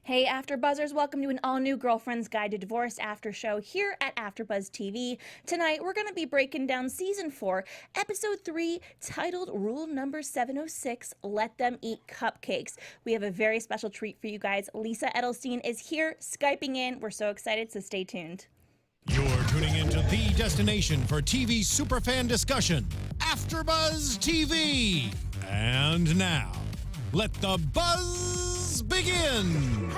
Hey AfterBuzzers, welcome to an all-new Girlfriend's Guide to Divorce after show here at AfterBuzz TV. Tonight we're going to be breaking down Season 4, Episode 3, titled Rule Number 706, Let Them Eat Cupcakes. We have a very special treat for you guys. Lisa Edelstein is here, Skyping in. We're so excited, so stay tuned. You're tuning into the destination for TV superfan discussion, AfterBuzz TV. And now, let the buzz begin.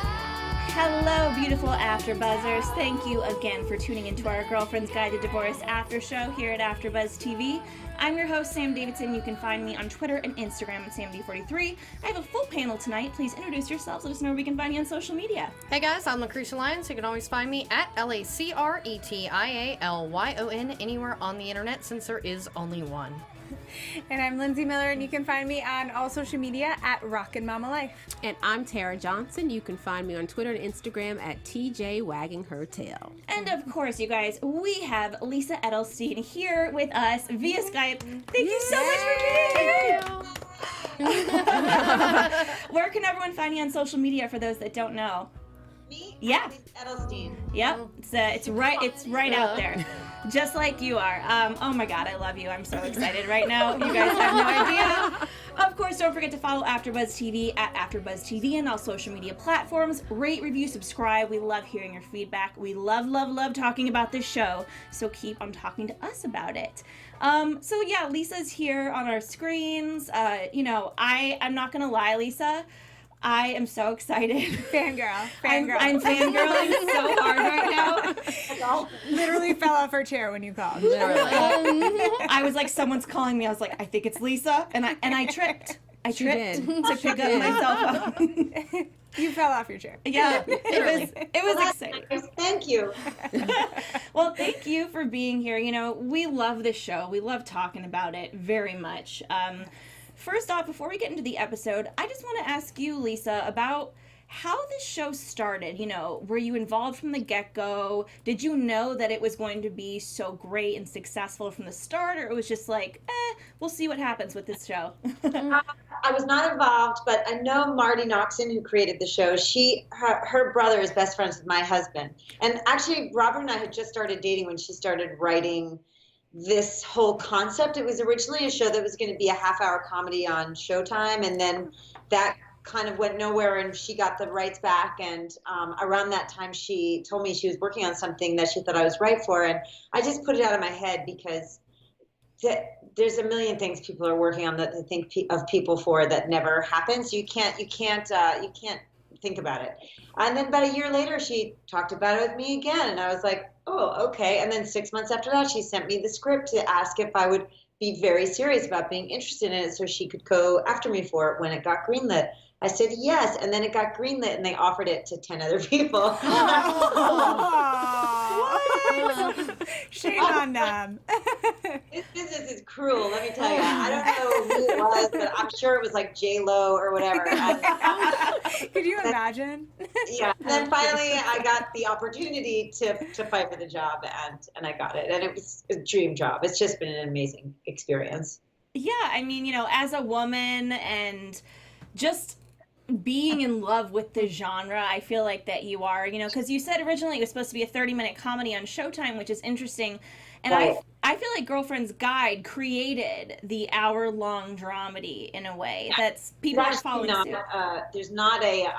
Hello, beautiful AfterBuzzers. Thank you again for tuning into our Girlfriend's Guide to Divorce after show here at AfterBuzz TV. I'm your host, Sam Davidson. You can find me on Twitter and Instagram at SamD43. I have a full panel tonight. Please introduce yourselves. Let us know where we can find you on social media. Hey guys, I'm Lacretia Lyon, so you can always find me at LACRETIALYON anywhere on the internet since there is only one. And I'm Lindsey Miller, and you can find me on all social media at Rockin' Mama Life. And I'm Tara Johnson. You can find me on Twitter and Instagram at TJ Wagging Her Tail. And of course, you guys, we have Lisa Edelstein here with us via Skype. Thank you so much for being here. Where can everyone find you on social media for those that don't know? Me? Yeah. Edelstein. Yep. It's right out there. Just like you are. Oh my God, I love you. I'm so excited right now. You guys have no idea. Of course, don't forget to follow AfterBuzz TV at AfterBuzz TV and all social media platforms. Rate, review, subscribe. We love hearing your feedback. We love, love, love talking about this show. So keep on talking to us about it. So yeah, Lisa's here on our screens. I'm not gonna lie, Lisa. I am so excited. Fangirl. I'm fangirling so hard right now. Literally fell off her chair when you called. I was like, someone's calling me. I was like, I think it's Lisa, and I tripped. I tripped to pick up my cell phone. You fell off your chair. Yeah, it was exciting. Thank you. Well, thank you for being here. You know, we love this show. We love talking about it very much. First off, before we get into the episode, I just want to ask you, Lisa, about how this show started. You know, were you involved from the get-go? Did you know that it was going to be so great and successful from the start, or it was just like, we'll see what happens with this show? I was not involved, but I know Marti Noxon, who created the show. Her brother is best friends with my husband. And actually, Robert and I had just started dating when she started writing this whole concept. It was originally a show that was going to be a half-hour comedy on Showtime, and then that kind of went nowhere, and she got the rights back, and around that time she told me she was working on something that she thought I was right for, and I just put it out of my head because there's a million things people are working on that they think of people for that never happens. You can't think about it. And then about a year later, she talked about it with me again, and I was like, oh, okay. And then 6 months after that, she sent me the script to ask if I would be very serious about being interested in it so she could go after me for it when it got greenlit. I said yes, and then it got greenlit, and they offered it to 10 other people. Shame on them. This business is cruel, let me tell you. I don't know who it was, but I'm sure it was like J-Lo or whatever. Could you imagine? Yeah. And then finally, I got the opportunity to fight for the job, and I got it. And it was a dream job. It's just been an amazing experience. Yeah, I mean, you know, as a woman and just being in love with the genre, I feel like that you are, you know, because you said originally it was supposed to be a 30-minute comedy on Showtime, which is interesting. And right. I feel like Girlfriend's Guide created the hour-long dramedy in a way that's people are following suit. There's not a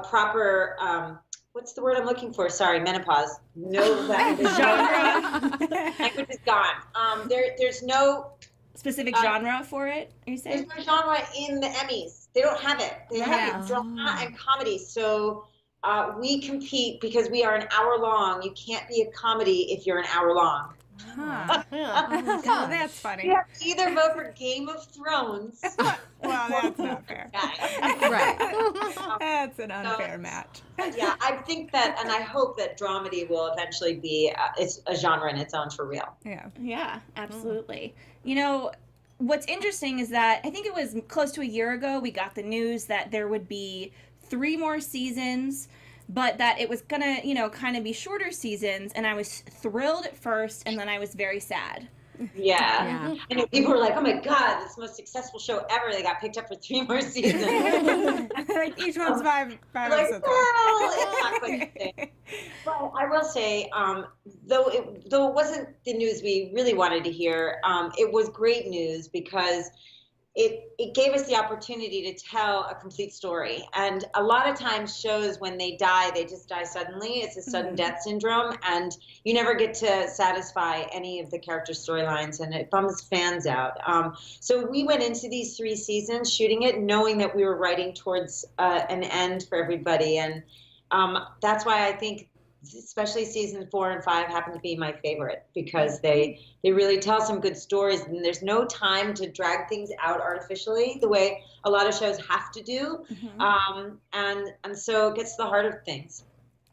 proper what's the word I'm looking for? Sorry, menopause. No, that genre. Language is gone. There's no specific genre for it. Are you saying? There's no genre in the Emmys. They don't have it. They have drama and comedy. So we compete because we are an hour long. You can't be a comedy if you're an hour long. Huh. Oh, that's funny. You have to either vote for Game of Thrones. Well, that's not fair. Right. That's an unfair match. Yeah, I think that, and I hope that dramedy will eventually be it's a genre in its own for real. Yeah, absolutely. You know, what's interesting is that I think it was close to a year ago we got the news that there would be 3 more seasons, but that it was gonna, you know, kind of be shorter seasons, and I was thrilled at first, and then I was very sad. Yeah. And people were like, oh my God, this is the most successful show ever. They got picked up for 3 more seasons. Like each one's five like, episodes. well, it's not quite the same. But I will say, though it wasn't the news we really wanted to hear, it was great news because it gave us the opportunity to tell a complete story. And a lot of times shows, when they die, they just die suddenly. It's a sudden death syndrome, and you never get to satisfy any of the character storylines, and it bums fans out. So we went into these 3 seasons shooting it knowing that we were writing towards an end for everybody. And that's why I think especially season 4 and 5 happen to be my favorite, because they really tell some good stories, and there's no time to drag things out artificially the way a lot of shows have to do. And so it gets to the heart of things,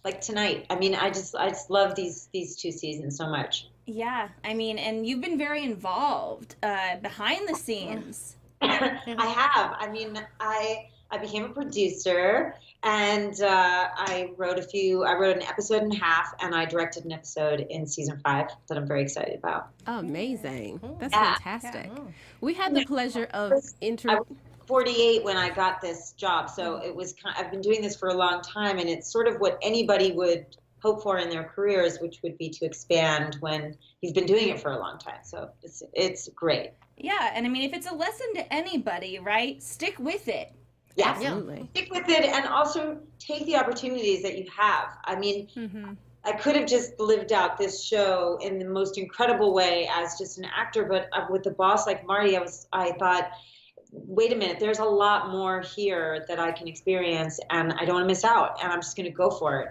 like tonight. I mean, I just love these 2 seasons so much. Yeah, I mean, and you've been very involved behind the scenes. I have. I mean, I became a producer, and I wrote an episode and a half, and I directed an episode in season 5 that I'm very excited about. Amazing. That's fantastic. We had the pleasure of I was 48 when I got this job, so it was I've been doing this for a long time, and it's sort of what anybody would hope for in their careers, which would be to expand when you've been doing it for a long time. So it's great. Yeah, and I mean, if it's a lesson to anybody, right, stick with it. Yeah, absolutely. Stick with it, and also take the opportunities that you have. I mean, I could have just lived out this show in the most incredible way as just an actor, but with a boss like Marti, I thought, wait a minute, there's a lot more here that I can experience, and I don't want to miss out, and I'm just going to go for it.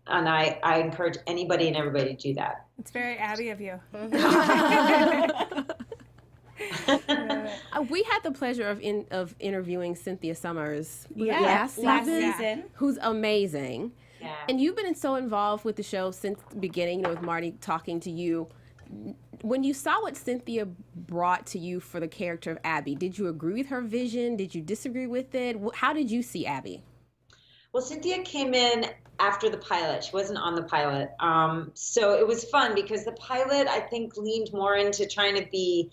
And I encourage anybody and everybody to do that. It's very Abby of you. We had the pleasure of interviewing Cynthia Summers last season, who's amazing. Yeah. And you've been so involved with the show since the beginning, with Marti talking to you. When you saw what Cynthia brought to you for the character of Abby, did you agree with her vision? Did you disagree with it? How did you see Abby? Well, Cynthia came in after the pilot. She wasn't on the pilot. So it was fun because the pilot, I think, leaned more into trying to be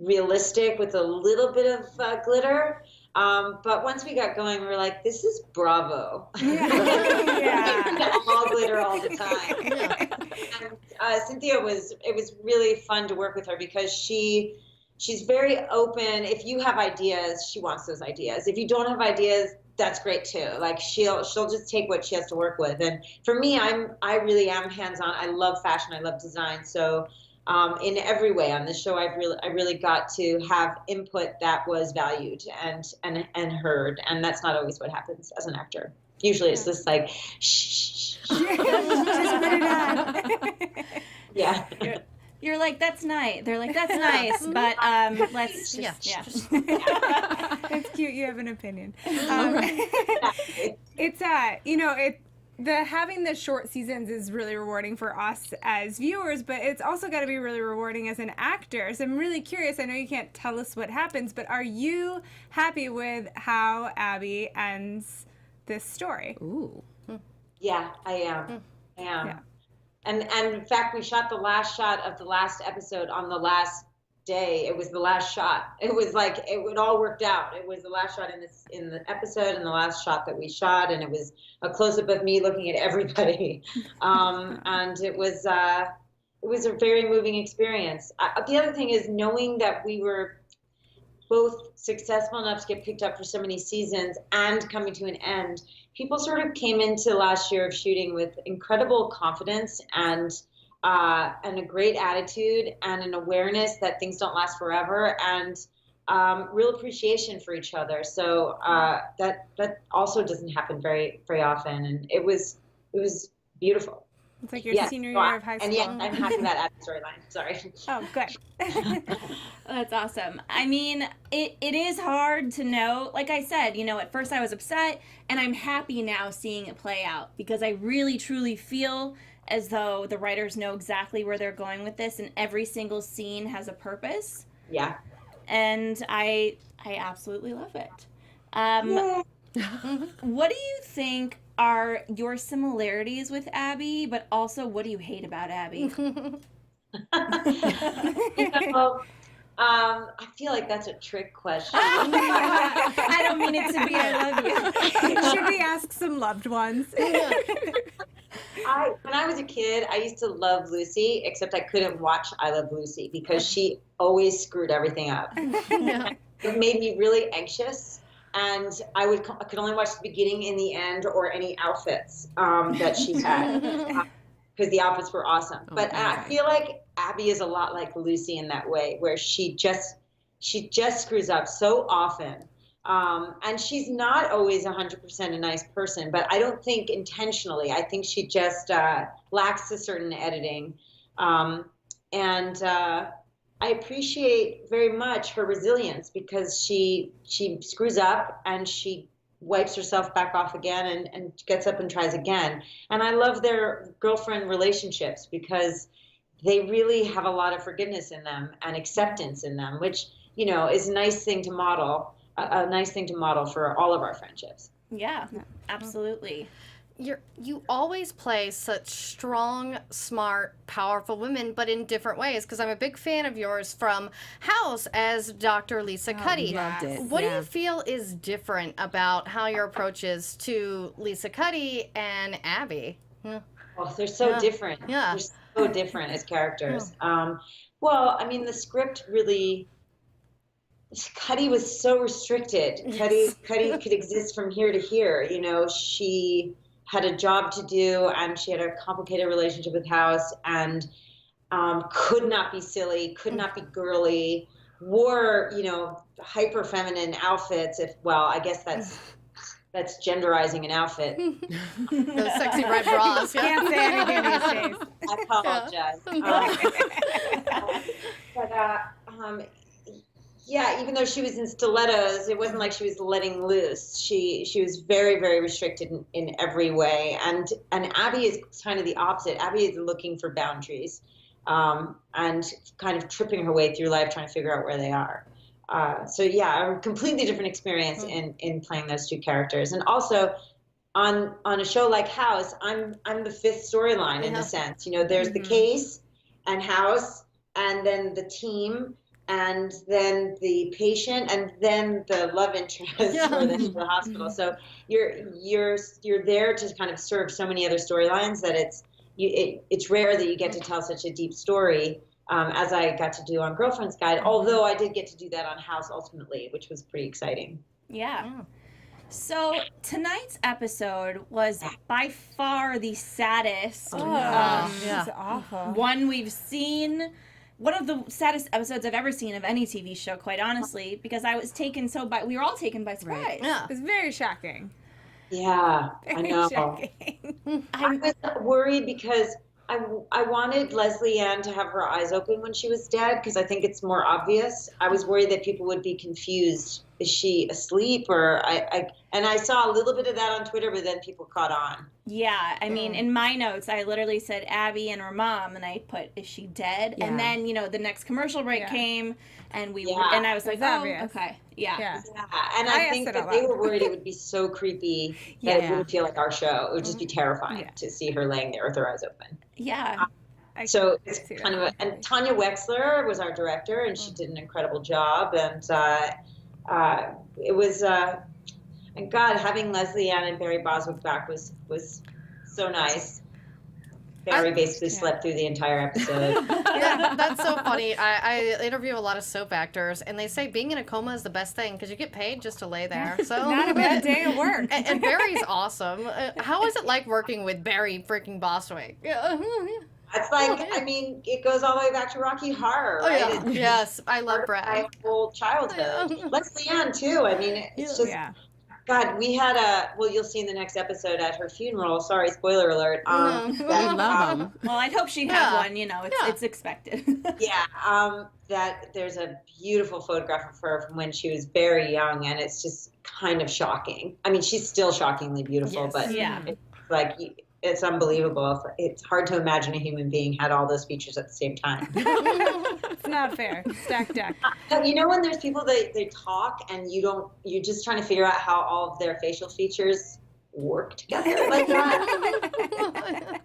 realistic with a little bit of glitter. But once we got going, we were like, this is Bravo. All glitter all the time. And Cynthia it was really fun to work with her because she's very open. If you have ideas, she wants those ideas. If you don't have ideas, that's great too. Like she'll just take what she has to work with. And for me, I really am hands-on. I love fashion. I love design. So in every way on this show, I really got to have input that was valued and heard, and that's not always what happens as an actor. Usually, it's just like shh. Just put it on. Yeah. You're like, that's nice. They're like, that's nice, but let's just, It's cute. You have an opinion. Having the short seasons is really rewarding for us as viewers, but it's also got to be really rewarding as an actor. So I'm really curious. I know you can't tell us what happens, but are you happy with how Abby ends this story? Ooh. Yeah, I am. Yeah. And in fact, we shot the last shot of the last episode on the last day. It was the last shot. It was like it all worked out. It was the last shot in the episode and the last shot that we shot, and it was a close up of me looking at everybody. And it was a very moving experience. The other thing is knowing that we were both successful enough to get picked up for so many seasons and coming to an end. People sort of came into last year of shooting with incredible confidence and a great attitude and an awareness that things don't last forever and real appreciation for each other. So that also doesn't happen very, very often. And it was beautiful. It's like your senior year of high school. And yeah, I'm happy about that storyline. Sorry. Oh, good. That's awesome. I mean, it is hard to know. Like I said, at first I was upset, and I'm happy now seeing it play out because I really, truly feel as though the writers know exactly where they're going with this, and every single scene has a purpose. Yeah. And I absolutely love it. What do you think are your similarities with Abby, but also what do you hate about Abby? I feel like that's a trick question. I don't mean it to be. I love you. Should we ask some loved ones? When I was a kid, I used to love Lucy, except I couldn't watch I Love Lucy because she always screwed everything up. It made me really anxious, and I could only watch the beginning and the end or any outfits that she had because the outfits were awesome. But I feel like Abby is a lot like Lucy in that way, where she just screws up so often. And she's not always 100% a nice person, but I don't think intentionally. I think she just lacks a certain editing. I appreciate very much her resilience because she screws up and she wipes herself back off again and gets up and tries again. And I love their girlfriend relationships because they really have a lot of forgiveness in them and acceptance in them, which, you know, is a nice thing to model. A nice thing to model for all of our friendships. Yeah, absolutely. You always play such strong, smart, powerful women, but in different ways. Because I'm a big fan of yours from House as Dr. Lisa Cuddy. Loved it. What do you feel is different about how your approach is to Lisa Cuddy and Abby? Oh, they're so different. Yeah. They're so different as characters. Well, I mean, the script really... Cuddy was so restricted. Yes. Cuddy could exist from here to here. You know, she had a job to do, and she had a complicated relationship with House, and could not be silly, could not be girly, wore, you know, hyper feminine outfits. I guess that's genderizing an outfit. Those sexy red bras. Can't say anything these days. I apologize. Yeah, even though she was in stilettos, it wasn't like she was letting loose. She was very, very restricted in every way. And Abby is kind of the opposite. Abby is looking for boundaries and kind of tripping her way through life, trying to figure out where they are. So yeah, a completely different experience in playing those two characters. And also on a show like House, I'm the fifth storyline in a sense. You know, there's the case and House, and then the team, and then the patient, and then the love interest for the hospital. So you're there to kind of serve so many other storylines that it's rare that you get to tell such a deep story as I got to do on Girlfriend's Guide. Although I did get to do that on House ultimately, which was pretty exciting. Yeah. So tonight's episode was by far the saddest It's awful. one we've seen. One of the saddest episodes I've ever seen of any TV show, quite honestly, because I was taken we were all taken by surprise. Right. Yeah. It's very shocking. Yeah, I know. Shocking. I was worried because I wanted Leslie Ann to have her eyes open when she was dead because I think it's more obvious. I was worried that people would be confused. Is she asleep? Or I saw a little bit of that on Twitter, but then people caught on. Yeah, I mean, in my notes, I literally said Abby and her mom, and I put, is she dead? Yeah. And then, you know, the next commercial break came, and and I was like, It's oh, obvious. okay, yeah. Yeah, and I think asked it that out they loud. were worried it would be so creepy that it wouldn't feel like our show. It would just be terrifying to see her laying there with her eyes open. Yeah. So it's kind of and Tanya Wexler was our director, and she did an incredible job. And it was, and God, having Leslie Ann and Barry Boswick back was so nice. Barry basically slept through the entire episode. Yeah, that's so funny. I interview a lot of soap actors, and they say being in a coma is the best thing because you get paid just to lay there. So Not a bad day of work. And Barry's awesome. How is it like working with Barry freaking Boswick? It's like, I mean, it goes all the way back to Rocky Horror, Oh, right? yeah. It's Yes, I love my Brad. whole childhood. Leslie Ann too. I mean, it's just God. We had you'll see in the next episode at her funeral. Sorry, spoiler alert. We love them. Well, I'd hope she'd have one, you know, it's expected. That there's a beautiful photograph of her from when she was very young, and it's just kind of shocking. I mean, she's still shockingly beautiful, but it's like it's unbelievable. It's hard to imagine a human being had all those features at the same time. It's not fair. Stacked deck. You know when there's people that they talk and you're just trying to figure out how all of their facial features work together like that?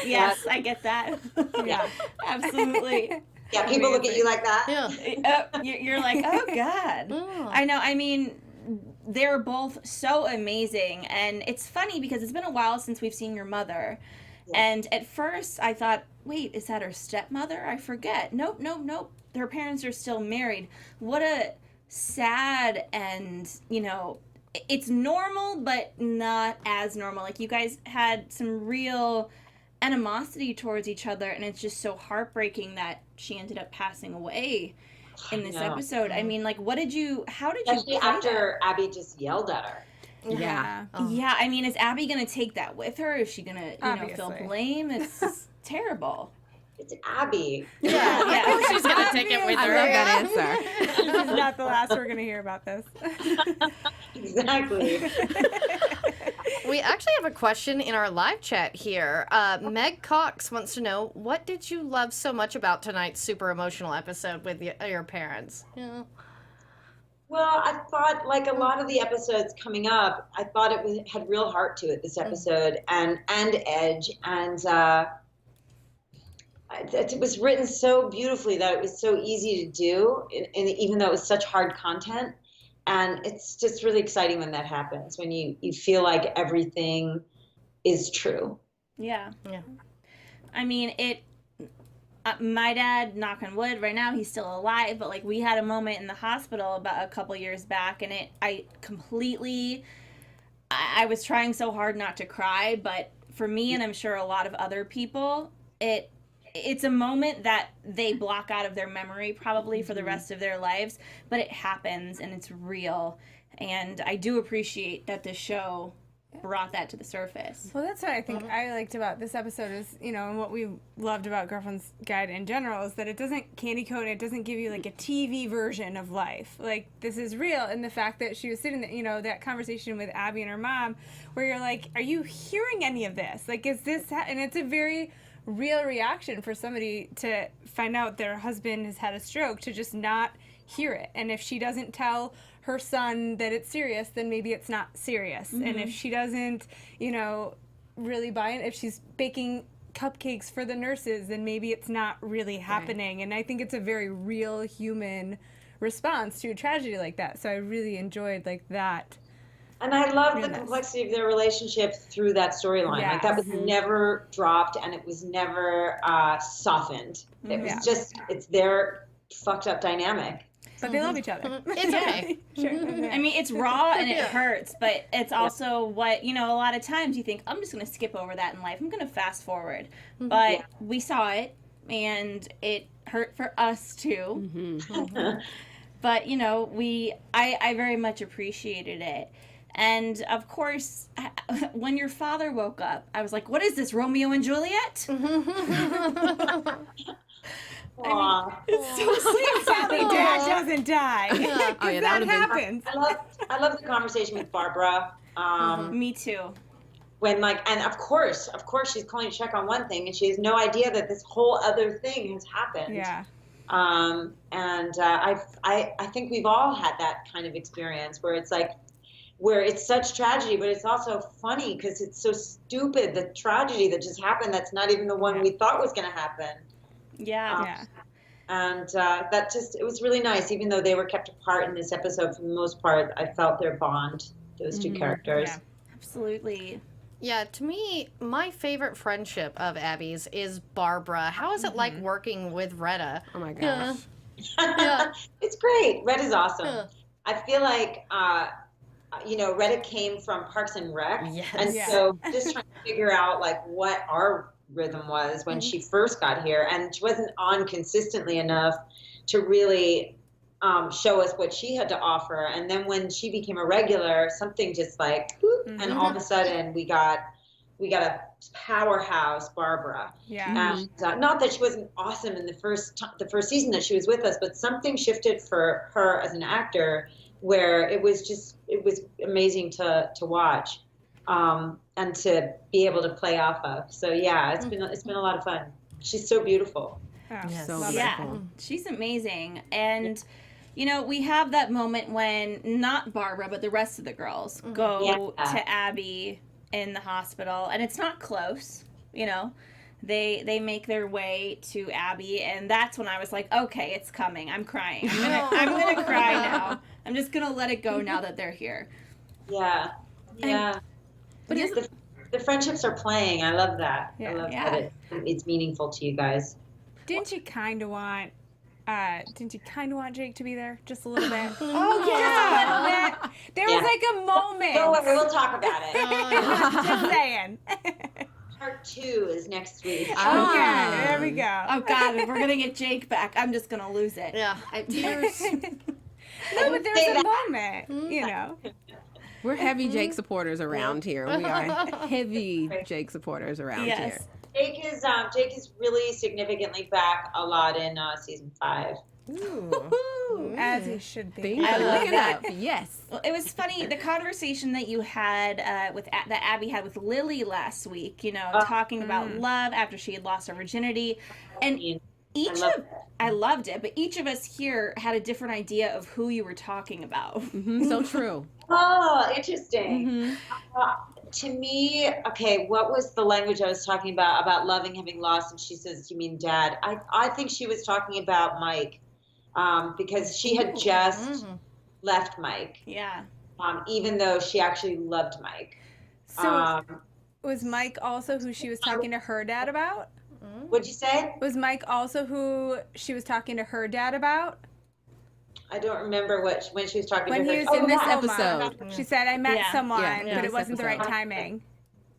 Yes, I get that. Yeah. Absolutely. Yeah, people look at you like that. Yeah. You're like, oh God. Oh. I know. I mean, they're both so amazing, and it's funny because it's been a while since we've seen your mother. And at first I thought, wait, is that her stepmother? I forget. Nope. Her parents are still married. What a sad and, it's normal, but not as normal. Like, you guys had some real animosity towards each other, and it's just so heartbreaking that she ended up passing away in this episode. I mean, like, how did you Especially after Abby just yelled at her. Yeah. Yeah, I mean, is Abby gonna take that with her? Is she gonna, feel Obviously. blame? It's terrible. It's Abby. Yeah. She's gonna take it with I her. love that answer. This is not the last we're going to hear about this. Exactly. We actually have a question in our live chat here. Meg Cox wants to know, what did you love so much about tonight's super emotional episode with your parents? Yeah. Well, I thought, like a lot of the episodes coming up, I thought had real heart to it this episode, and edge, and it was written so beautifully that it was so easy to do, and even though it was such hard content. And it's just really exciting when that happens, when you feel like everything is true. Yeah. Yeah. I mean, my dad, knock on wood, right now he's still alive, but like we had a moment in the hospital about a couple years back, and I was trying so hard not to cry, but for me, and I'm sure a lot of other people, it's a moment that they block out of their memory probably for the rest of their lives, but it happens and it's real. And I do appreciate that the show brought that to the surface. Well, that's what I think I liked about this episode is, and what we loved about Girlfriend's Guide in general is that it doesn't candy coat, it doesn't give you like a TV version of life. Like, this is real. And the fact that she was sitting there, that conversation with Abby and her mom, where you're like, are you hearing any of this? Like, is this, and it's a very real reaction for somebody to find out their husband has had a stroke, to just not hear it. And if she doesn't tell her son that it's serious, then maybe it's not serious. And if she doesn't, really buy it, if she's baking cupcakes for the nurses, then maybe it's not really happening. Right. And I think it's a very real human response to a tragedy like that. So I really enjoyed that. And I love the Realness. complexity of their relationship through that storyline. Yes. Like, that was never dropped, and it was never softened. It was just, it's their fucked up dynamic. But they love each other. It's okay. Sure. I mean, it's raw and it hurts, but it's also what, a lot of times you think, I'm just going to skip over that in life. I'm going to fast forward. But we saw it, and it hurt for us too. But, I very much appreciated it. And, of course, when your father woke up, I was like, what is this, Romeo and Juliet? It's so Please tell me Dad doesn't die. Oh, yeah, that that happens. I love the conversation with Barbara. Me too. When and of course she's calling to check on one thing, and she has no idea that this whole other thing has happened. Yeah. I think we've all had that kind of experience where it's like, where it's such tragedy, but it's also funny because it's so stupid, the tragedy that just happened that's not even the one we thought was going to happen. Yeah. And that just, it was really nice, even though they were kept apart in this episode for the most part. I felt their bond, those two characters. Yeah. Absolutely. Yeah, to me, my favorite friendship of Abby's is Barbara. How is it like working with Retta? Oh my gosh. Yeah. It's great. Red is awesome. Yeah. I feel like, Retta came from Parks and Rec. Yes. And so just trying to figure out what our rhythm was when she first got here, and she wasn't on consistently enough to really show us what she had to offer. And then when she became a regular, something just whoop, and all of a sudden we got a powerhouse Barbara. Yeah. And not that she wasn't awesome in the first season that she was with us, but something shifted for her as an actor where it was amazing to watch. And to be able to play off of. So yeah, it's been a lot of fun. She's so beautiful. Oh, Yes. So love it. Yeah, beautiful. she's amazing. And, we have that moment when not Barbara, but the rest of the girls go Yeah. to Abby in the hospital. And it's not close. you know, they make their way to Abby, and that's when I was like, okay, it's coming. I'm crying. I'm gonna cry now. I'm just gonna let it go now that they're here. Yeah. But the friendships are playing. I love that. I love that it's meaningful to you guys. Didn't you kind of want Jake to be there just a little bit? Oh yeah. Just a little bit. There was like a moment. Don't worry, we'll talk about it. Just saying. Part 2 is next week. Okay, there we go. Oh God, if we're gonna get Jake back, I'm just gonna lose it. Yeah, tears. No, but there's a moment, you know. We're heavy Jake supporters around here. We are heavy Jake supporters around here. Jake is really significantly back a lot in season 5. Ooh. As he should be. I love that. Yes. Well, it was funny, the conversation that you had that Abby had with Lily last week, you know, talking about love after she had lost her virginity. And I loved it, but each of us here had a different idea of who you were talking about. So true. Oh, interesting. To me, okay, what was the language I was talking about loving having lost? And she says, you mean dad? I think she was talking about Mike, because she had just left Mike. Yeah. Even though she actually loved Mike. So was Mike also who she was talking to her dad about? What'd you say? Was Mike also who she was talking to her dad about? I don't remember when she was talking when to her. When he was in this episode. episode. She said, I met someone, but it wasn't the right episode. timing.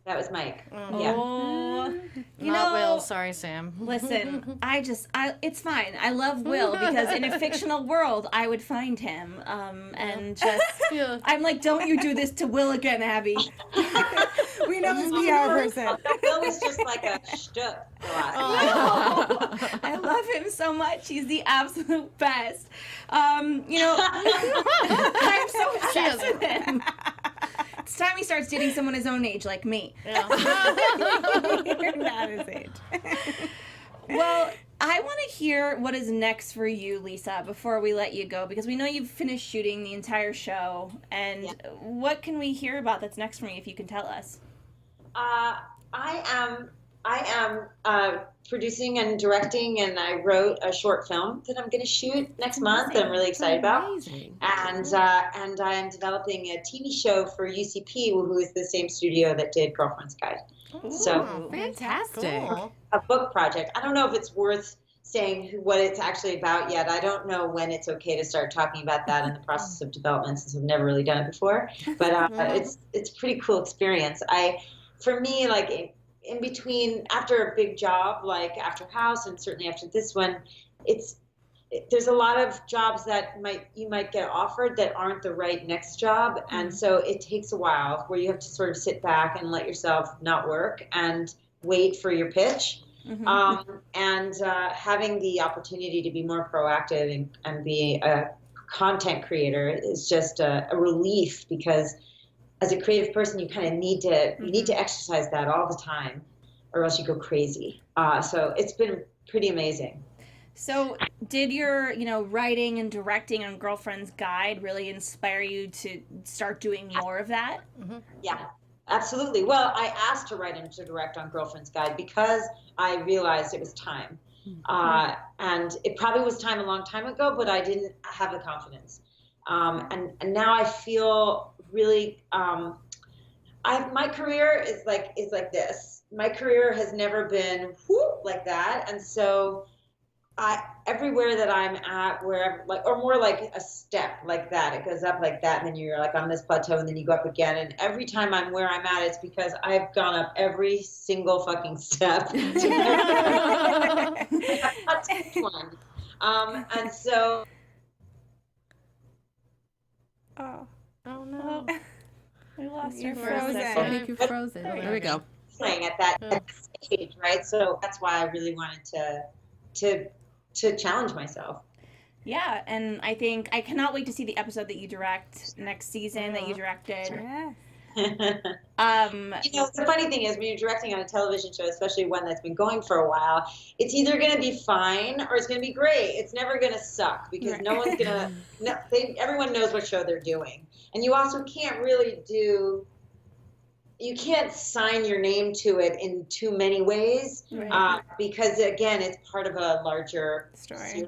That was Mike. Oh, you Not know, Will. Sorry, Sam. Listen, it's fine. I love Will because in a fictional world, I would find him, and just, I'm like, don't you do this to Will again, Abby. We know this PR person. Will was just like a shtuck. I love him so much. He's the absolute best. You know, I'm so obsessed with him. It's time he starts dating someone his own age, like me. You're not his age. Well, I want to hear what is next for you, Lisa, before we let you go, because we know you've finished shooting the entire show. And what can we hear about that's next for me, if you can tell us? I am producing and directing, and I wrote a short film that I'm going to shoot next month that I'm really excited about. And I am developing a TV show for UCP, who is the same studio that did Girlfriend's Guide. So fantastic. Cool. A book project. I don't know if it's worth saying what it's actually about yet. I don't know when it's okay to start talking about that in the process of development, since I've never really done it before. But it's a pretty cool experience. For me, like in between, after a big job like after House and certainly after this one, there's a lot of jobs that you might get offered that aren't the right next job, and so it takes a while where you have to sort of sit back and let yourself not work and wait for your pitch. Having the opportunity to be more proactive and be a content creator is just a relief, because as a creative person, you kind of need to exercise that all the time, or else you go crazy. So it's been pretty amazing. So did your, writing and directing on Girlfriend's Guide really inspire you to start doing more of that? Yeah, absolutely. Well, I asked to write and to direct on Girlfriend's Guide because I realized it was time. And it probably was time a long time ago, but I didn't have the confidence. And now I feel really, my career is like this. My career has never been like that. And so everywhere that I'm at, wherever, or more like a step like that, it goes up like that, and then you're like on this plateau, and then you go up again. And every time I'm where I'm at, it's because I've gone up every single fucking step. That's one. And so. Oh no. We lost You're her for a frozen. second. I think you're frozen. There we go. Playing at that stage, right? So that's why I really wanted to challenge myself. Yeah, and I think I cannot wait to see the episode that you direct next season that you directed. Yeah. The funny thing is, when you're directing on a television show, especially one that's been going for a while, it's either going to be fine or it's going to be great. It's never going to suck, because no one's going to. Everyone knows what show they're doing, and you also can't really do. you can't sign your name to it in too many ways, because again, it's part of a larger story.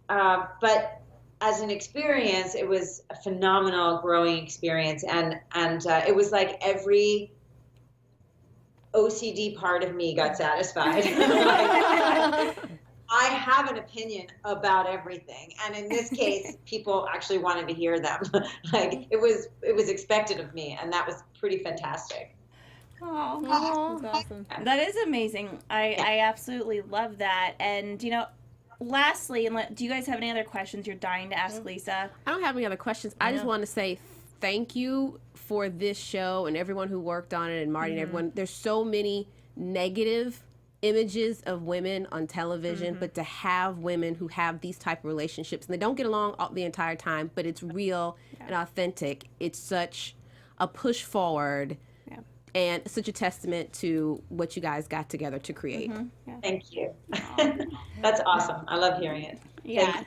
But as an experience, it was a phenomenal growing experience, and it was like every OCD part of me got satisfied. I have an opinion about everything, and in this case, people actually wanted to hear them. Like it was expected of me, and that was pretty fantastic. Oh, That's awesome. that is amazing. I absolutely love that. And lastly, do you guys have any other questions you're dying to ask Lisa? I don't have any other questions. I just want to say thank you for this show and everyone who worked on it, and Marti and everyone. There's so many negative images of women on television, but to have women who have these type of relationships, and they don't get along the entire time, but it's real and authentic. It's such a push forward and such a testament to what you guys got together to create. Thank you. That's awesome. I love hearing it. Yeah.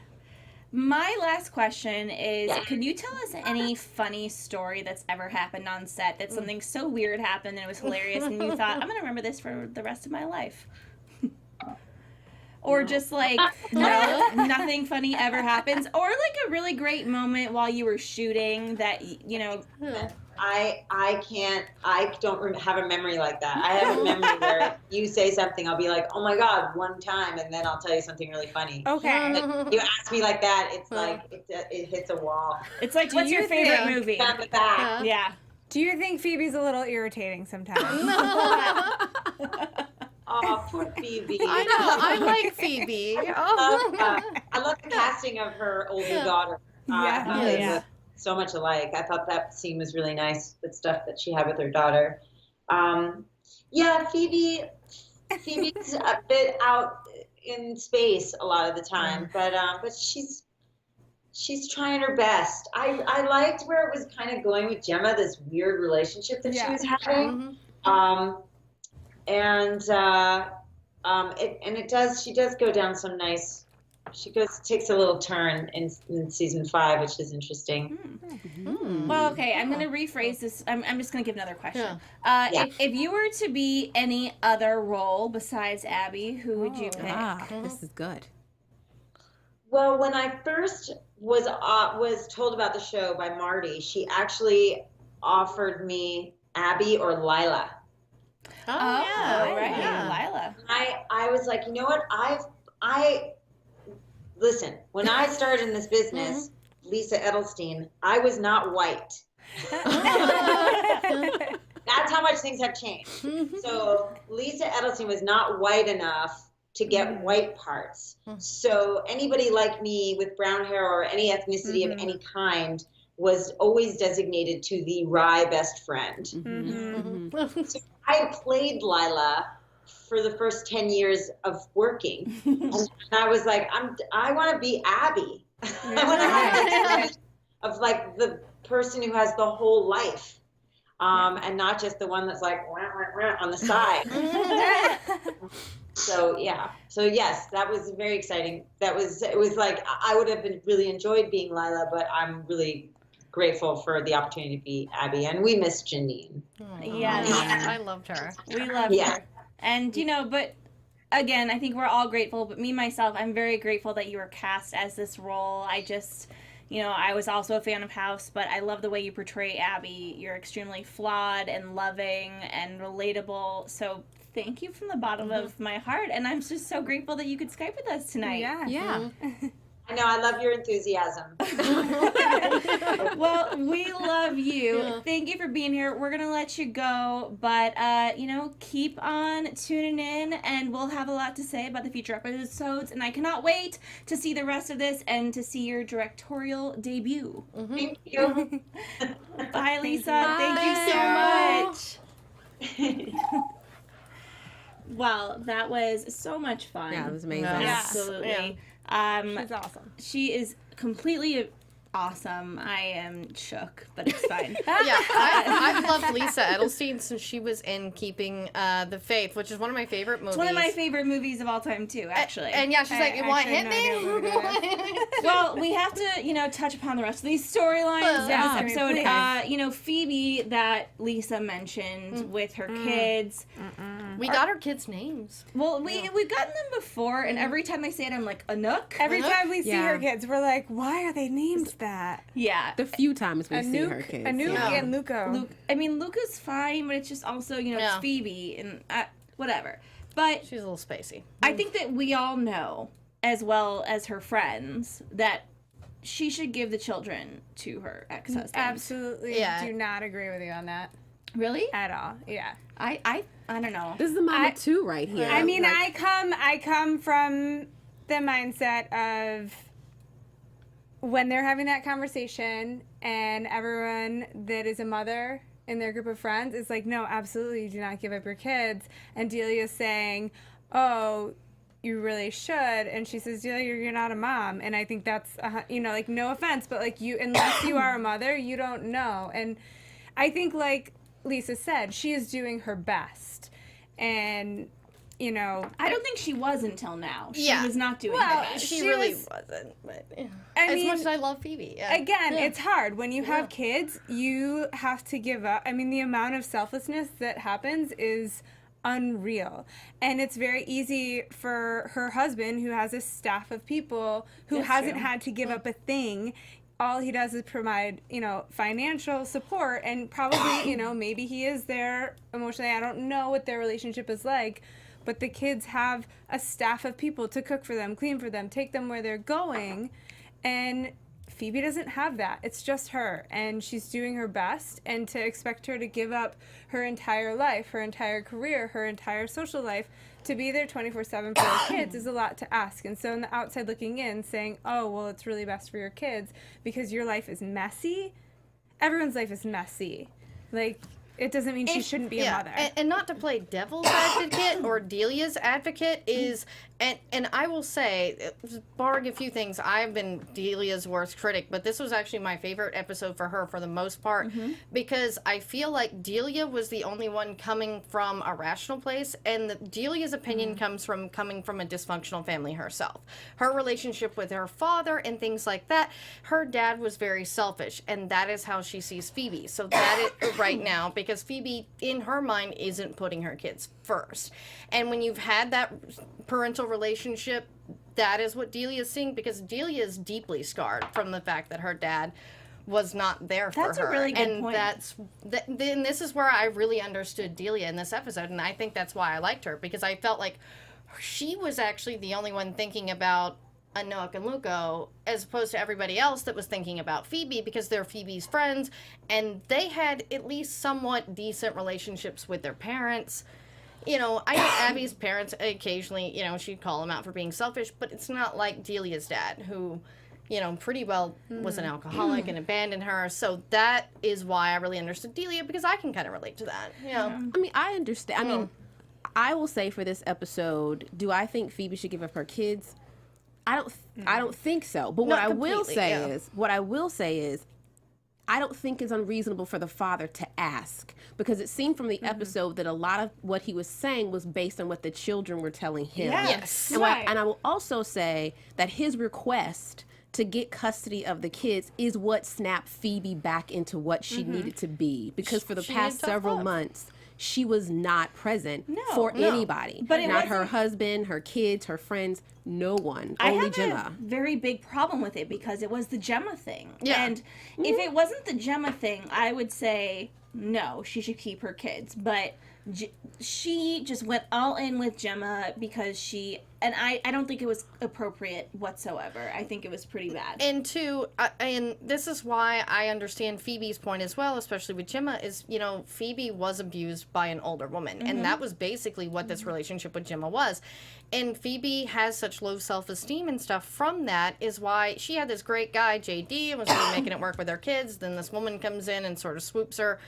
My last question is, can you tell us any funny story that's ever happened on set, that something so weird happened and it was hilarious and you thought, I'm going to remember this for the rest of my life? Or just like, no, nothing funny ever happens? Or like a really great moment while you were shooting that, I don't have a memory like that. I have a memory where you say something, I'll be like, oh my God, one time, and then I'll tell you something really funny. Okay. But you ask me like that, it's like, it hits a wall. It's like, what's your favorite movie? Down the back. Yeah. Do you think Phoebe's a little irritating sometimes? Oh, poor Phoebe. I know. I like Phoebe. I love the casting of her older daughter. I thought they were so much alike. I thought that scene was really nice, the stuff that she had with her daughter. Phoebe's a bit out in space a lot of the time, but she's trying her best. I liked where it was kind of going with Gemma, this weird relationship that she was having. She does go down some nice. She takes a little turn in season 5, which is interesting. Well, okay, I'm going to rephrase this. I'm just going to give another question. If you were to be any other role besides Abby, who would you pick? This is good. Well, when I first was told about the show by Marti, she actually offered me Abby or Lila. Lila. I was like, you know what? Listen, when I started in this business, Lisa Edelstein, I was not white. That's how much things have changed. So Lisa Edelstein was not white enough to get white parts. So anybody like me with brown hair or any ethnicity of any kind was always designated to the wry best friend. So I played Lila for the first 10 years of working. And I was like, I want to be Abby. I want to have the image of like the person who has the whole life. And not just the one that's like rah, rah, rah, on the side. So yes, that was very exciting. It was like, I would have really enjoyed being Lila, but I'm really grateful for the opportunity to be Abby, and we miss Janeane. I loved her. We loved her. And, but again, I think we're all grateful, but me, myself, I'm very grateful that you were cast as this role. I just, I was also a fan of House, but I love the way you portray Abby. You're extremely flawed and loving and relatable. So thank you from the bottom of my heart. And I'm just so grateful that you could Skype with us tonight. Yeah. I know, I love your enthusiasm. Well, we love you. Thank you for being here. We're going to let you go, but, keep on tuning in, and we'll have a lot to say about the future episodes, and I cannot wait to see the rest of this and to see your directorial debut. Thank you. Bye, Lisa. Thank you so much. Well, that was so much fun. Yeah, it was amazing. Absolutely. She's awesome. She is completely awesome. I am shook, but it's fine. I've loved Lisa Edelstein since she was in Keeping the Faith, which is one of my favorite movies. It's one of my favorite movies of all time, too, actually. And she's like, you want hit me? Well, we have to, touch upon the rest of these storylines Yeah, in this episode. please. Phoebe that Lisa mentioned with her kids. We got our kids' names. Well, we've gotten them before, and every time they say it, I'm like, Anouk? Every time we see Yeah. her kids, we're like, why are they named that? Yeah. The few times we see her Anouk, kids. Anouk Yeah. and Luco. Luca's fine, but it's just also, it's Yeah. Phoebe, and whatever. But She's a little spacey. I think that we all know, as well as her friends, that she should give the children to her ex-husband. Absolutely Yeah. do not agree with you on that Really? at all. Yeah. I don't know. This is the mama too right here. I mean, Like, I come from the mindset of when they're having that conversation and everyone that is a mother in their group of friends is like, no, absolutely, you do not give up your kids. And Delia's saying, oh, you really should. And she says, Delia, you're not a mom. And I think that's, like, no offense, but like unless you are a mother, you don't know. And I think, like Lisa said, she is doing her best. And, I don't think she was until now. She Yeah. was not doing Well, her best. She She really was- wasn't. But I as mean, much as I love Phoebe. Yeah. again, Yeah. it's hard. When you have kids, you have to give up. I mean, the amount of selflessness that happens is unreal. And it's very easy for her husband, who has a staff of people, who That's hasn't true. had to give up a thing. All he does is provide, financial support, and probably, maybe he is there emotionally. I don't know what their relationship is like, but the kids have a staff of people to cook for them, clean for them, take them where they're going, and Phoebe doesn't have that. It's just her, and she's doing her best, and to expect her to give up her entire life, her entire career, her entire social life to be there 24/7 for her kids is a lot to ask. And so on the outside looking in, saying, oh, well, it's really best for your kids because your life is messy. Everyone's life is messy. Like, it doesn't mean she shouldn't be a mother. And not to play devil's advocate or Delia's advocate is, and I will say, barring a few things, I've been Delia's worst critic, but this was actually my favorite episode for her for the most part, because I feel like Delia was the only one coming from a rational place, and Delia's opinion comes from coming from a dysfunctional family herself. Her relationship with her father and things like that, her dad was very selfish, and that is how she sees Phoebe. So that is right now, because Phoebe, in her mind, isn't putting her kids first. And when you've had that parental relationship, that is what Delia's seeing, because Delia is deeply scarred from the fact that her dad was not there for her. That's a really good and point. Then this is where I really understood Delia in this episode, and I think that's why I liked her, because I felt like she was actually the only one thinking about Anouk and Luco, as opposed to everybody else that was thinking about Phoebe, because they're Phoebe's friends, and they had at least somewhat decent relationships with their parents. I know Abby's parents occasionally, she'd call them out for being selfish, but it's not like Delia's dad, who, pretty well was an alcoholic and abandoned her. So that is why I really understood Delia, because I can kind of relate to that. I mean, I understand. I mean, I will say for this episode, do I think Phoebe should give up her kids? I don't think so. But what I will say is, I don't think it's unreasonable for the father to ask, because it seemed from the episode that a lot of what he was saying was based on what the children were telling him. Yes. And, Right. and I will also say that his request to get custody of the kids is what snapped Phoebe back into what she needed to be, because for the She past needed tough several love. months, she was not present for No. anybody. But it not her wasn't- husband, her kids, her friends, no one. I Only have Gemma. a very big problem with it because it was the Gemma thing. Yeah. And if it wasn't the Gemma thing, I would say no, she should keep her kids. But she just went all in with Gemma because and I don't think it was appropriate whatsoever. I think it was pretty bad. And two, and this is why I understand Phoebe's point as well, especially with Gemma, is, Phoebe was abused by an older woman. And that was basically what this relationship with Gemma was. And Phoebe has such low self-esteem and stuff from that, is why she had this great guy, JD, and was really making it work with her kids. Then this woman comes in and sort of swoops her,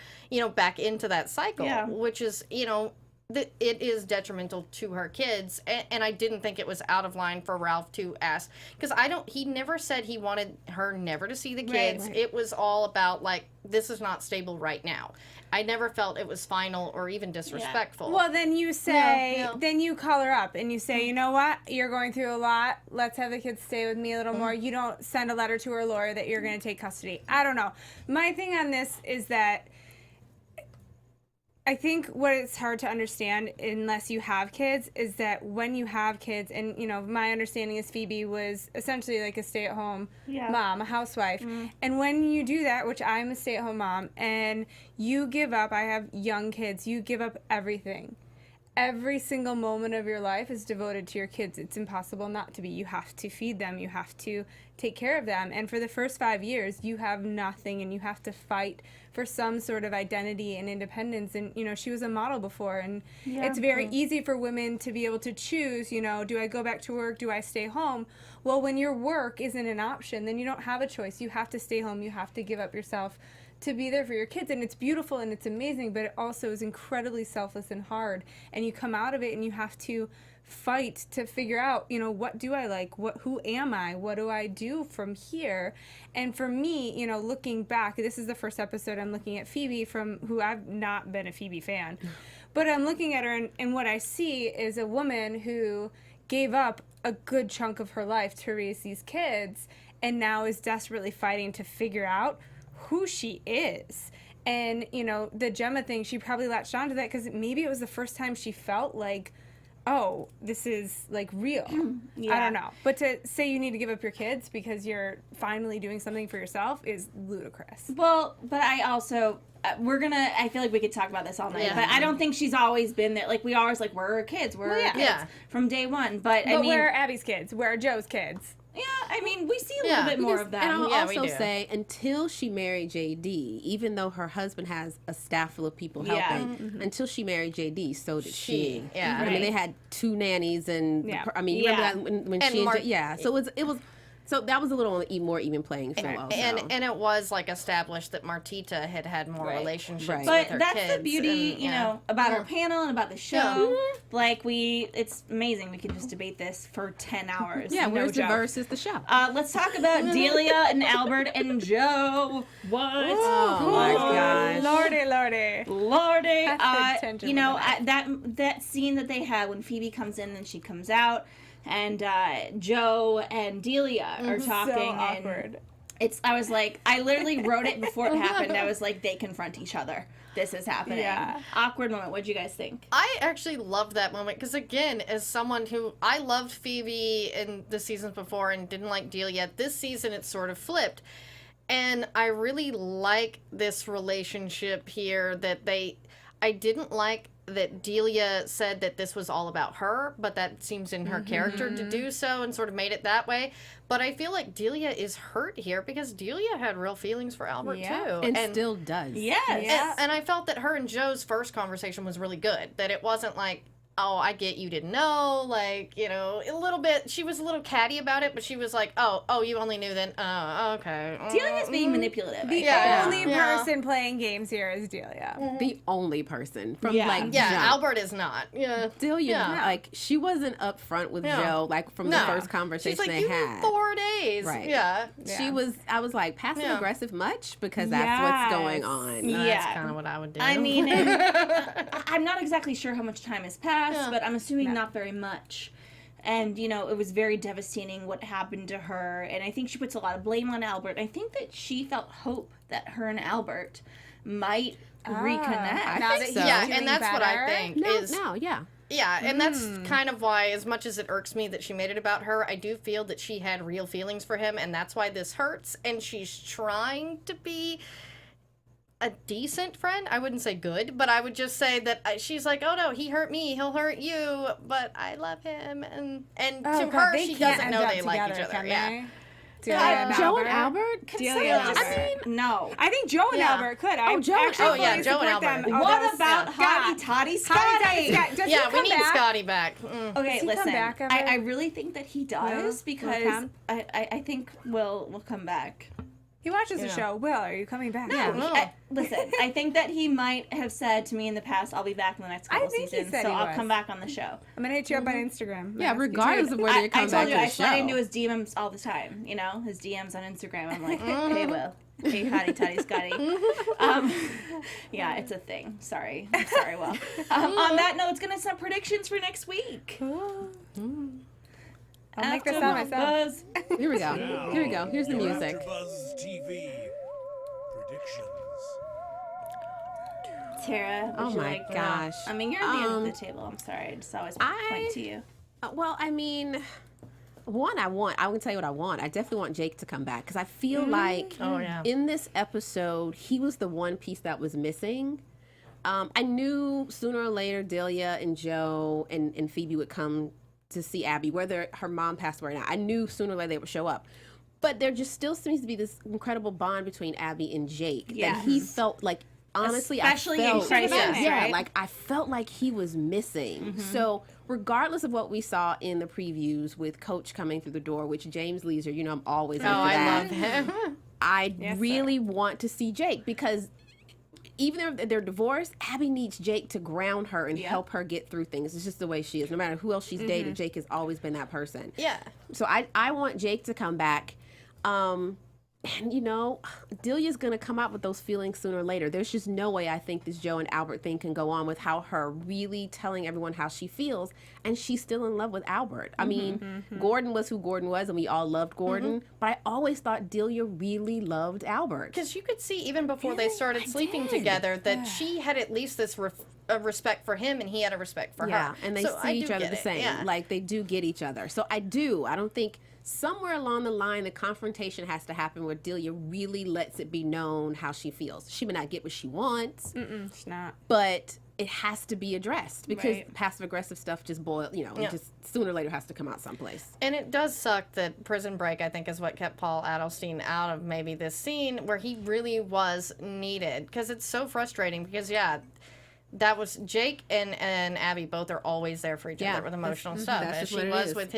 back into that cycle, Yeah. which is, it is detrimental to her kids, and I didn't think it was out of line for Ralph to ask, because he never said he wanted her never to see the kids. Right. It was all about, like, this is not stable right now. I never felt it was final or even disrespectful. Well, then you say, Yeah. then you call her up and you say, you know what? You're going through a lot. Let's have the kids stay with me a little more. You don't send a letter to her lawyer that you're going to take custody. I don't know. My thing on this is that I think what it's hard to understand unless you have kids is that when you have kids, and you know, my understanding is Phoebe was essentially like a stay-at-home mom, a housewife. And when you do that, which I'm a stay-at-home mom, and you give up, I have young kids, you give up everything. Every single moment of your life is devoted to your kids. It's impossible not to be. You have to feed them. You have to take care of them. And for the first 5 years, you have nothing, and you have to fight for some sort of identity and independence. And, you know, she was a model before, and it's very easy for women to be able to choose, you know, do I go back to work? Do I stay home? Well, when your work isn't an option, then you don't have a choice. You have to stay home. You have to give up yourself to be there for your kids, and it's beautiful and it's amazing, but it also is incredibly selfless and hard, and you come out of it and you have to fight to figure out, you know, what do I like, who am I, what do I do from here? And for me, you know, looking back, this is the first episode I'm looking at Phoebe from, who I've not been a Phoebe fan, but I'm looking at her, and what I see is a woman who gave up a good chunk of her life to raise these kids, and now is desperately fighting to figure out who she is. And, you know, the Gemma thing, she probably latched onto that because maybe it was the first time she felt like, oh, this is like real. I don't know. But to say you need to give up your kids because you're finally doing something for yourself is ludicrous. Well, but I also, I feel like we could talk about this all night, but I don't think she's always been there. Like, we always, like, we're her kids. We're her kids from day one. But I mean, where are Abby's kids? Where are Joe's kids? Yeah, I mean, we see a little bit more of that. And I'll Yeah, also we do. say, until she married JD, even though her husband has a staff full of people helping, until she married JD, so did she. Yeah. I mean, they had 2 nannies, and I mean, you remember that when And she Mar- so it was. So that was a little more even playing field. Also. And it was like established that Martita had more relationships with But her that's kids. the beauty, and, you know, about our panel and about the show. Like, it's amazing. We can just debate this for 10 hours. Yeah, no where's the joke. versus the show? Let's talk about Delia and Albert and Joe. What? Oh my gosh. Lordy. That's the tension You know, of that scene that they had when Phoebe comes in and she comes out, and Joe and Delia are talking. So awkward. And I was like, I literally wrote it before it happened. I was like, they confront each other. This is happening. Yeah. Awkward moment. What'd you guys think? I actually loved that moment because, again, as someone who I loved Phoebe in the seasons before and didn't like Delia, this season it's sort of flipped. And I really like this relationship here that I didn't like that Delia said that this was all about her, but that seems in her character to do so and sort of made it that way. But I feel like Delia is hurt here because Delia had real feelings for Albert too. And still does. Yes. And I felt that her and Joe's first conversation was really good. That it wasn't like, oh, I get you didn't know, like, you know, a little bit, she was a little catty about it, but she was like, oh, you only knew then, okay. Delia's being manipulative. The only person playing games here is Delia. The only person from Yeah. like Yeah, jump. Albert is not. Yeah. Delia, like, she wasn't upfront with Joe, like, from the first conversation She's like, they you had. need 4 days. Right. Yeah. I was like, passive aggressive much? Because that's what's going on. That's kind of what I would do. I mean, I'm not exactly sure how much time has passed, but I'm assuming not very much. And, you know, it was very devastating what happened to her. And I think she puts a lot of blame on Albert. I think that she felt hope that her and Albert might reconnect. Now think that so. he's Yeah, doing and that's what I better. think Yeah. Yeah, and that's kind of why, as much as it irks me that she made it about her, I do feel that she had real feelings for him, and that's why this hurts. And she's trying to be a decent friend. I wouldn't say good, but I would just say that she's like, oh no, he hurt me, he'll hurt you, but I love him. And to her, she doesn't know they like each other. Yeah. Joe and Albert? Delia and Albert. I mean, no. I think Joe and Albert could. I Joe and actually Albert. fully Joe and support them. Albert. What about Hottie Toddy Scotty? Does Yeah, he we come need back? Scotty back. Okay, Does he listen. come back ever? I really think that he does Will? because Will come? I think will come back. He watches the show. Will, are you coming back? Yeah. Listen, I think that he might have said to me in the past, I'll be back in the next couple think he seasons, said so he I'll was. come back on the show. I'm going to hit you up on Instagram. Yeah, regardless of whether you come I back told to you, the I slide into show. his DMs all the time, you know, his DMs on Instagram. I'm like, hey, Will. Hey, hottie, toddy, Scotty. Yeah, it's a thing. Sorry. I'm sorry, Will. On that note, it's going to set predictions for next week. I'll make this sound myself. Buzz. Here we go. Here we go. Here's the music. AfterBuzz TV predictions. Tara, would Oh you my like, gosh. I mean, you're at the end of the table. I'm sorry. I just always point to you. Well, I mean, I can tell you what I want. I definitely want Jake to come back because I feel like in this episode, he was the one piece that was missing. I knew sooner or later Delia and Joe and Phoebe would come to see Abby, whether her mom passed away or not. I knew sooner or later they would show up. But there just still seems to be this incredible bond between Abby and Jake. Yes. That he felt like, honestly, Especially I in felt, crisis, right? like I felt like he was missing. So regardless of what we saw in the previews with Coach coming through the door, which James Leeser, you know, I'm always into I that. love him. I really want to see Jake because even if they're divorced, Abby needs Jake to ground her and help her get through things. It's just the way she is. No matter who else she's dated, Jake has always been that person. Yeah. So I want Jake to come back. And, you know, Delia's going to come out with those feelings sooner or later. There's just no way I think this Joe and Albert thing can go on without her really telling everyone how she feels. And she's still in love with Albert. I mean, Gordon was who Gordon was, and we all loved Gordon. But I always thought Delia really loved Albert. Because you could see even before they started sleeping together that she had at least this a respect for him and he had a respect for Yeah, her. and they So see I each do other get the it, same. yeah. Like, they do get each other. So I don't think somewhere along the line the confrontation has to happen where Delia really lets it be known how she feels. She may not get what she wants, It's not. but it has to be addressed because Right. passive aggressive stuff just it just sooner or later has to come out someplace. And it does suck that Prison Break, I think, is what kept Paul Adelstein out of maybe this scene where he really was needed. Because it's so frustrating because, that was Jake and Abby both are always there for each other with emotional stuff, that's as just what she it was is. with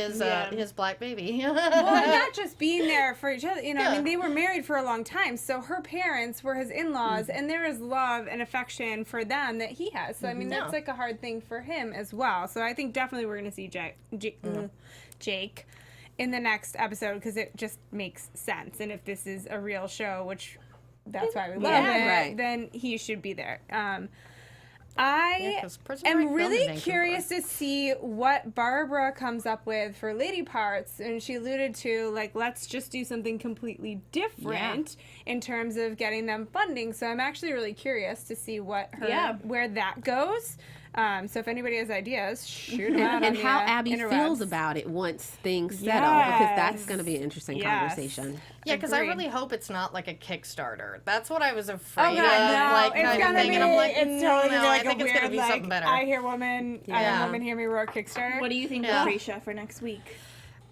his black baby. Well, and not just being there for each other. You know, I mean, they were married for a long time, so her parents were his in-laws, and there is love and affection for them that he has. So, I mean, that's like a hard thing for him as well. So I think definitely we're going to see Jake in the next episode because it just makes sense. And if this is a real show, which that's why we love it, right. then he should be there. I 'cause Prison Break am filmed in really Vancouver. curious to see what Barbara comes up with for Lady Parts. And she alluded to, like, let's just do something completely different in terms of getting them funding. So I'm actually really curious to see where that goes. So if anybody has ideas, shoot them out. And on how the, Abby interwebs. feels about it once things settle, because that's going to be an interesting conversation. Yeah, because I Agreed. really hope it's not like a Kickstarter. That's what I was afraid of. No, Like, it's kind of gonna thing. be, And I'm like, it's totally no, gonna be I like think a it's weird, going to be like, something better. I hear woman, hear me roar Kickstarter. What do you think, Lacretia, for next week?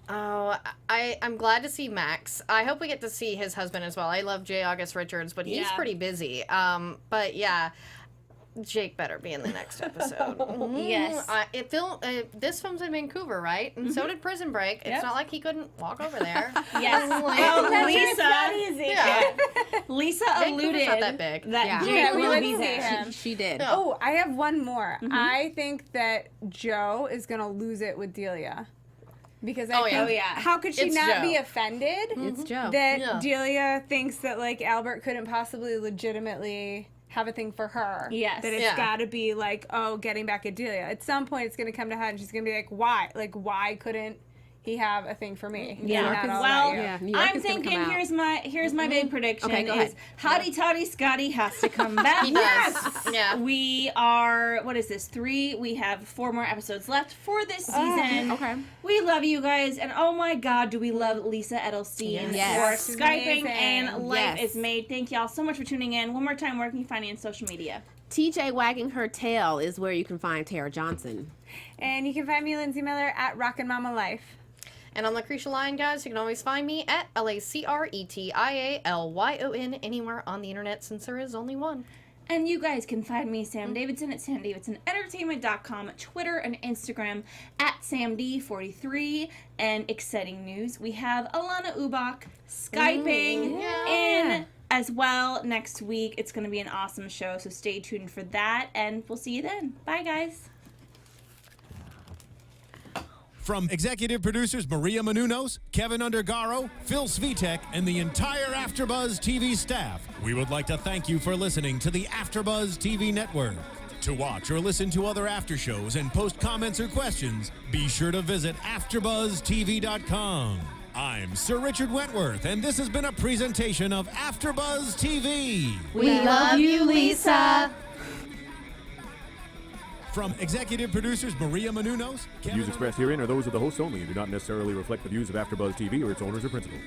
Oh, I'm glad to see Max. I hope we get to see his husband as well. I love J. August Richards, but he's pretty busy. But yeah, Jake better be in the next episode. Yes. This film's in Vancouver, right? And so did Prison Break. It's not like he couldn't walk over there. Yes. Lisa Vancouver's alluded not that big. that Jake Yeah, we will would be see there. him. She did. Oh, I have one more. I think that Joe is gonna lose it with Delia. Because I think, how could she It's not Joe. be offended It's Joe. that Delia thinks that, like, Albert couldn't possibly legitimately have a thing for her? Yes. That it's got to be like, oh, getting back at Delia. At some point, it's going to come to head, and she's going to be like, why? Like, why couldn't he have a thing for me? Yeah. Not all Well, about you. Yeah, New York I'm is gonna thinking come out. here's my big prediction Okay, go is ahead. Hottie Toddy Scotty has to come back. He does. Yeah. We are, what is this, 3? We have 4 more episodes left for this season. okay. We love you guys, and oh my god, do we love Lisa Edelstein Yes. for She's Skyping amazing. and Life Yes. is Made. Thank y'all so much for tuning in. One more time, where can you find you on social media? TJ Wagging Her Tail is where you can find Tara Johnson. And you can find me, Lindsey Miller, at Rockin' Mama Life. And on Lacretia Lyon, guys, you can always find me at LACRETIALYON anywhere on the internet since there is only one. And you guys can find me, Sam Davidson, at samdavidsonentertainment.com, Twitter and Instagram at SamD43. And exciting news, we have Alana Ubach Skyping in as well next week. It's going to be an awesome show, so stay tuned for that, and we'll see you then. Bye, guys. From executive producers Maria Menounos, Kevin Undergaro, Phil Svitek, and the entire AfterBuzz TV staff, we would like to thank you for listening to the AfterBuzz TV network. To watch or listen to other after shows and post comments or questions, be sure to visit AfterBuzzTV.com. I'm Sir Richard Wentworth, and this has been a presentation of AfterBuzz TV. We love you, Lisa. From executive producers Maria Menounos, The views expressed herein are those of the hosts only and do not necessarily reflect the views of AfterBuzz TV or its owners or principals.